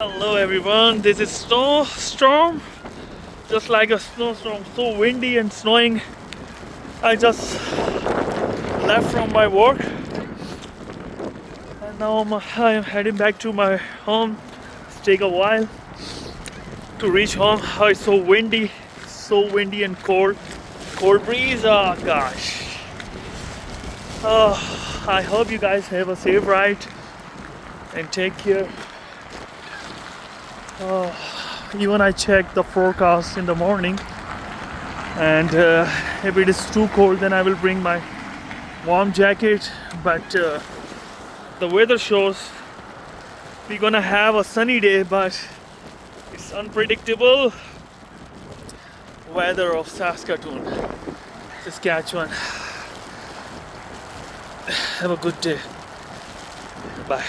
Hello everyone, this is snowstorm, just like a snowstorm, so windy and snowing. I just left from my work and now I'm heading back to my home. It's take a while to reach home. Oh, it's so windy and cold breeze. Oh gosh. I hope you guys have a safe ride and take care. Even I checked the forecast in the morning, and if it is too cold then I will bring my warm jacket, but the weather shows we're gonna have a sunny day, but it's unpredictable weather of Saskatoon, Saskatchewan. Have a good day. Bye.